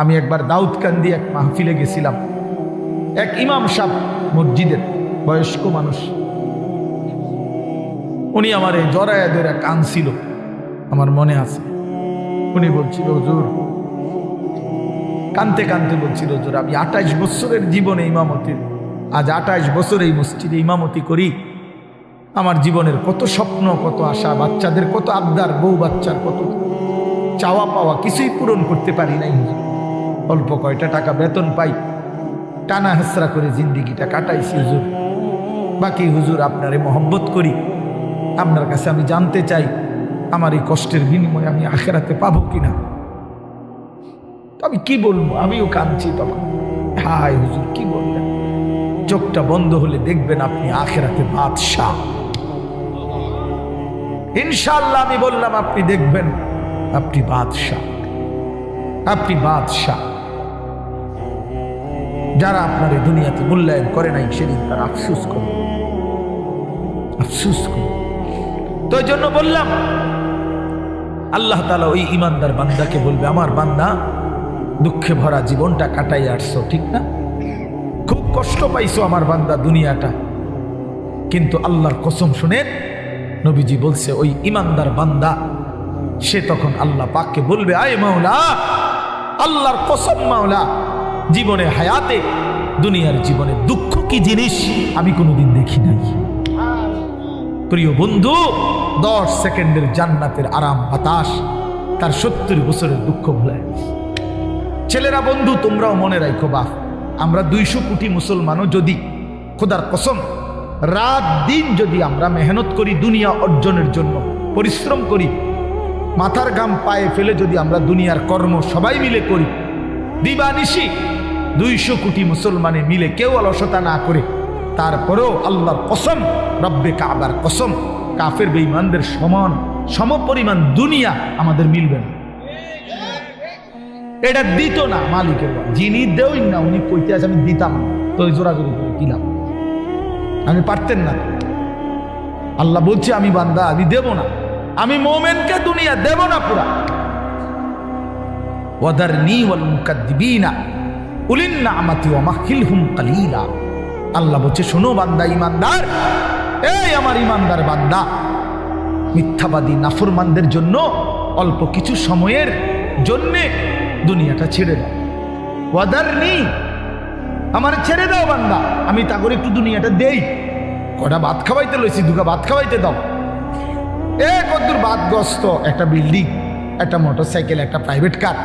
আমি একবার দাউদকান্দি এক মাহফিলে গেছিলাম, এক ইমাম সাহেব মসজিদের বয়স্ক মানুষ, উনি আমার এই জড়ায়া ধরে কাঁদছিল, আমার মনে আছে। উনি বলছিল, হুজুর, কানতে কানতে বলছিল, হুজুর আমি 28 বছরের জীবনে ইমামতির, আজ 28 বছর এই মসজিদে ইমামতি করি। আমার জীবনের কত স্বপ্ন, কত আশা, বাচ্চাদের কত আবদার, বউ বাচ্চার কত চাওয়া পাওয়া, কিছুই পূরণ করতে পারি নাই হুজুর। অল্প কয়টা টাকা বেতন পাই, টানা হেসরা করে জিন্দিগিটা কাটাইছি হুজুর। বাকি হুজুর আপনারে মহব্বত করি, আপনার কাছে আমি জানতে চাই আমার এই কষ্টের বিনিময়ে আমি আখেরাতে পাবো কিনা। তো আমি কি বলবো, আমিও কাঁদছি তখন। হায় হুজুর কি বলবেন, চোখটা বন্ধ হলে দেখবেন আপনি আখেরাতে বাদশাহ। ইনশাআল্লাহ আমি বললাম, আপনি দেখবেন আপনি বাদশাহ, আপনি বাদশাহ। যারা আপনার এই দুনিয়াতে মূল্যায়ন করে নাই সেদিন তার আফসোস করবে, আফসোস করবে। তো এই জন্য বললাম, আল্লাহ তাআলা ওই ইমানদার বান্দাকে বলবে, আমার বান্দা দুঃখে ভরা জীবনটা কাটাই আসছো, ঠিক না? খুব কষ্ট পাইছো আমার বান্দা দুনিয়াটা, কিন্তু আল্লাহর কসম শুনে নবীজি বলছে, ওই ইমানদার বান্দা সে তখন আল্লাহ পাককে বলবে, আয় মাওলা, আল্লাহর কসম মাওলা, জীবনে হায়াতে দুনিয়ার জীবনে দুঃখ কি জিনিস আমি কোনোদিন দেখি নাই। প্রিয় বন্ধু, 10 সেকেন্ডের জান্নাতের আরাম বাতাস তার 70 বছরের দুঃখ ভুলায়। ছেলেরা বন্ধু, তোমরাও মনে রাখো, বাপ আমরা 200 কোটি মুসলমানও যদি খোদার কসম রাত দিন যদি আমরা মেহনত করি, দুনিয়া অর্জনের জন্য পরিশ্রম করি, মাথার ঘাম পায়ে ফেলে যদি আমরা দুনিয়ার কর্ম সবাই মিলে করি, দিবানিশি 200 কোটি মুসলমানে মিলে কেউ অলসতা না করে, তারপরেও আল্লাহর কসম, রব্বে কাবার কসম, কাফের বেঈমানদের সমান সমপরিমাণ দুনিয়া আমাদের মিলবে না। এটা দিত না মালিকের, যিনি দেউই না উনি কইতে আছে আমি দিতাম, তো জোরাজোরি করে দিলাম, আমি পারতেন না। আল্লাহ বলছে, আমি বান্দা আমি দেব না, আমি মোমেনকে দুনিয়া দেব না পুরা। ওয়াদারনি ওয়াল মুকাদ্দিবিনা উলিন নি'মাতি ওয়া মাহিলহুম কালিলা। আল্লাহ বলছে, শোনো বান্দা ইমানদার, এই আমার ইমানদার বান্দা, মিথ্যাবাদী নাফরমানদের জন্য অল্প কিছু সময়ের জন্যে দুনিয়াটা ছেড়ে দাও। ওয়াদারনি, আমার ছেড়ে দাও বান্দা, আমি তা করে একটু দুনিয়াটা দেই, কটা ভাত খাওয়াইতে লইছি, দুটা ভাত খাওয়াইতে দাও। কদ্দুর বাদগ্রস্ত একটা বিল্ডিং, একটা মোটরসাইকেল, একটা প্রাইভেট কার,